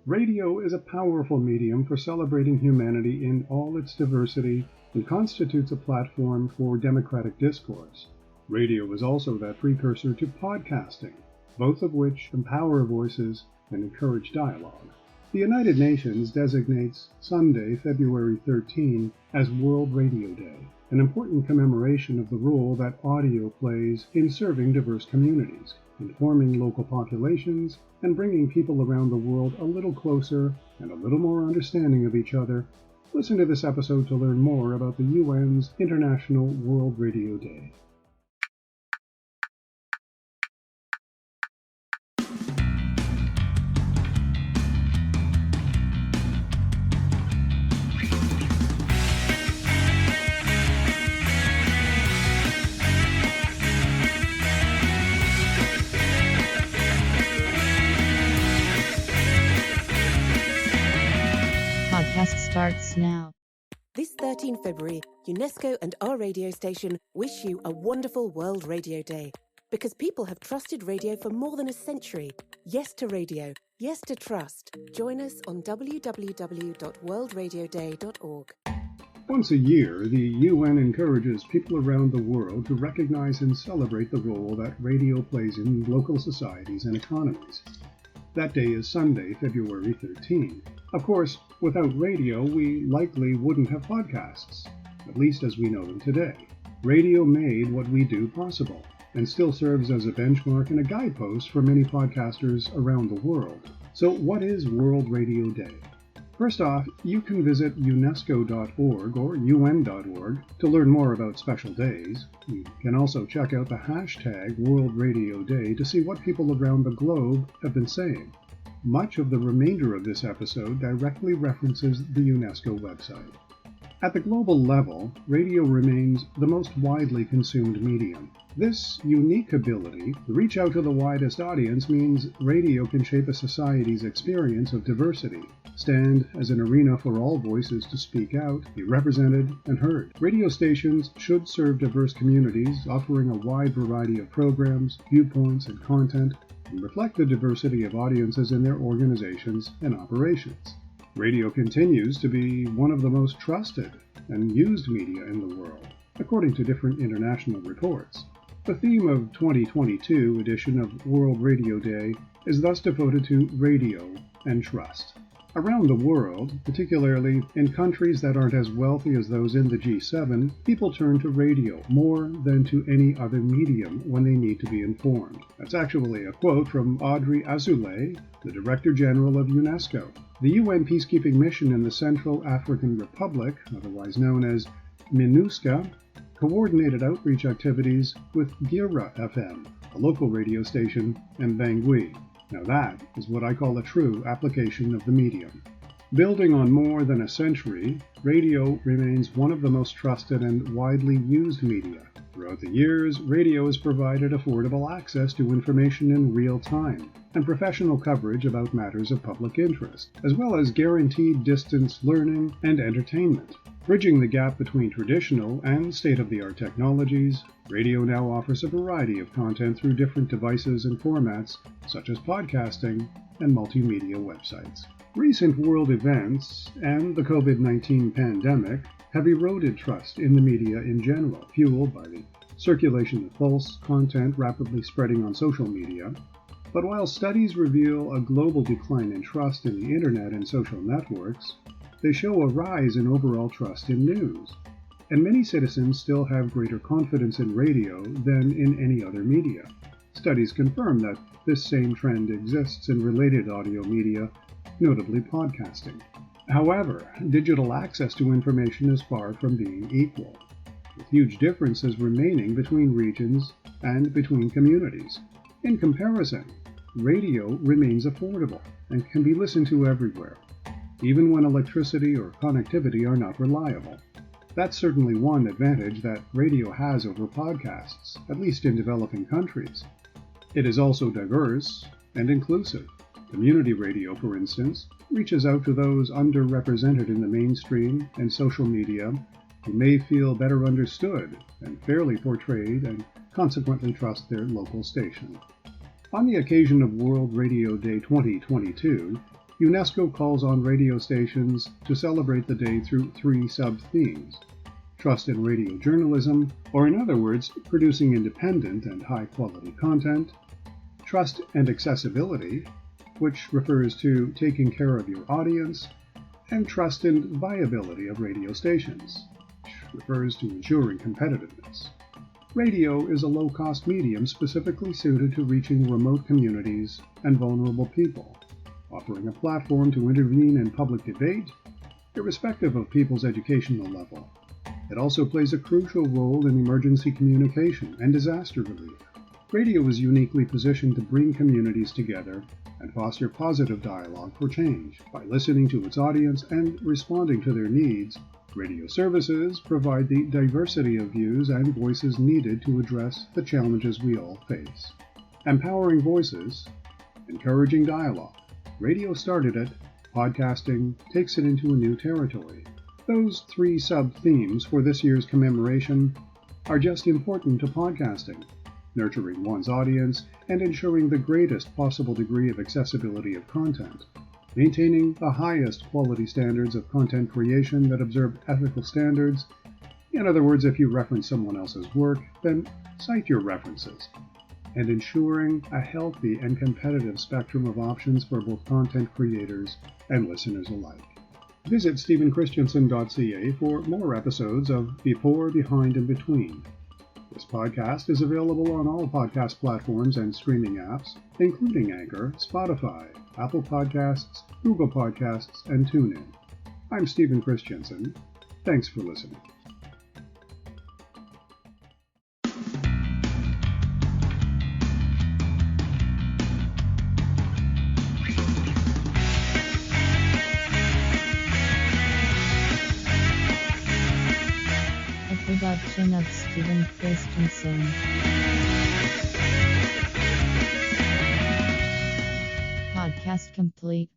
Radio is a powerful medium for celebrating humanity in all its diversity and constitutes a platform for democratic discourse. Radio is also that precursor to podcasting, both of which empower voices and encourage dialogue. The United Nations designates Sunday, February 13, as World Radio Day, an important commemoration of the role that audio plays in serving diverse communities, informing local populations, and bringing people around the world a little closer and a little more understanding of each other. Listen to this episode to learn more about the UN's International World Radio Day. Podcast starts now. This 13 February, UNESCO and our radio station wish you a wonderful World Radio Day. Because people have trusted radio for more than a century. Yes to radio. Yes to trust. Join us on www.worldradioday.org. Once a year, the UN encourages people around the world to recognize and celebrate the role that radio plays in local societies and economies. That day is Sunday, February 13. Of course, without radio, we likely wouldn't have podcasts, at least as we know them today. Radio made what we do possible, and still serves as a benchmark and a guidepost for many podcasters around the world. So what is World Radio Day? First off, you can visit UNESCO.org or UN.org to learn more about special days. You can also check out the hashtag World Radio Day to see what people around the globe have been saying. Much of the remainder of this episode directly references the UNESCO website. At the global level, radio remains the most widely consumed medium. This unique ability to reach out to the widest audience means radio can shape a society's experience of diversity, stand as an arena for all voices to speak out, be represented, and heard. Radio stations should serve diverse communities, offering a wide variety of programs, viewpoints, and content, and reflect the diversity of audiences in their organizations and operations. Radio continues to be one of the most trusted and used media in the world, according to different international reports. The theme of 2022 edition of World Radio Day is thus devoted to radio and trust. Around the world, particularly in countries that aren't as wealthy as those in the G7, people turn to radio more than to any other medium when they need to be informed. That's actually a quote from Audrey Azoulay, the Director General of UNESCO. The UN peacekeeping mission in the Central African Republic, otherwise known as MINUSCA, coordinated outreach activities with Gira FM, a local radio station, and Bangui. Now that is what I call a true application of the medium. Building on more than a century, radio remains one of the most trusted and widely used media. Throughout the years, radio has provided affordable access to information in real time and professional coverage about matters of public interest, as well as guaranteed distance learning and entertainment. Bridging the gap between traditional and state-of-the-art technologies, radio now offers a variety of content through different devices and formats, such as podcasting and multimedia websites. Recent world events and the COVID-19 pandemic have eroded trust in the media in general, fueled by the circulation of false content rapidly spreading on social media. But while studies reveal a global decline in trust in the internet and social networks, they show a rise in overall trust in news, and many citizens still have greater confidence in radio than in any other media. Studies confirm that this same trend exists in related audio media, notably podcasting. However, digital access to information is far from being equal, with huge differences remaining between regions and between communities. In comparison, radio remains affordable and can be listened to everywhere, even when electricity or connectivity are not reliable. That's certainly one advantage that radio has over podcasts, at least in developing countries. It is also diverse and inclusive. Community radio, for instance, reaches out to those underrepresented in the mainstream and social media who may feel better understood and fairly portrayed and consequently trust their local station. On the occasion of World Radio Day 2022, UNESCO calls on radio stations to celebrate the day through 3 sub-themes: trust in radio journalism, or in other words, producing independent and high-quality content; trust and accessibility, which refers to taking care of your audience; and trust and viability of radio stations, which refers to ensuring competitiveness. Radio is a low-cost medium specifically suited to reaching remote communities and vulnerable people, offering a platform to intervene in public debate, irrespective of people's educational level. It also plays a crucial role in emergency communication and disaster relief. Radio is uniquely positioned to bring communities together and foster positive dialogue for change. By listening to its audience and responding to their needs, radio services provide the diversity of views and voices needed to address the challenges we all face. Empowering voices, encouraging dialogue. Radio started it, podcasting takes it into a new territory. Those 3 sub-themes for this year's commemoration are just important to podcasting: nurturing one's audience and ensuring the greatest possible degree of accessibility of content, maintaining the highest quality standards of content creation that observe ethical standards. In other words, if you reference someone else's work, then cite your references, and ensuring a healthy and competitive spectrum of options for both content creators and listeners alike. Visit stephenchristiansen.ca for more episodes of Before, Behind, and Between. This podcast is available on all podcast platforms and streaming apps, including Anchor, Spotify, Apple Podcasts, Google Podcasts, and TuneIn. I'm Stephen Christiansen. Thanks for listening. A production of Stephen Christensen. Podcast complete.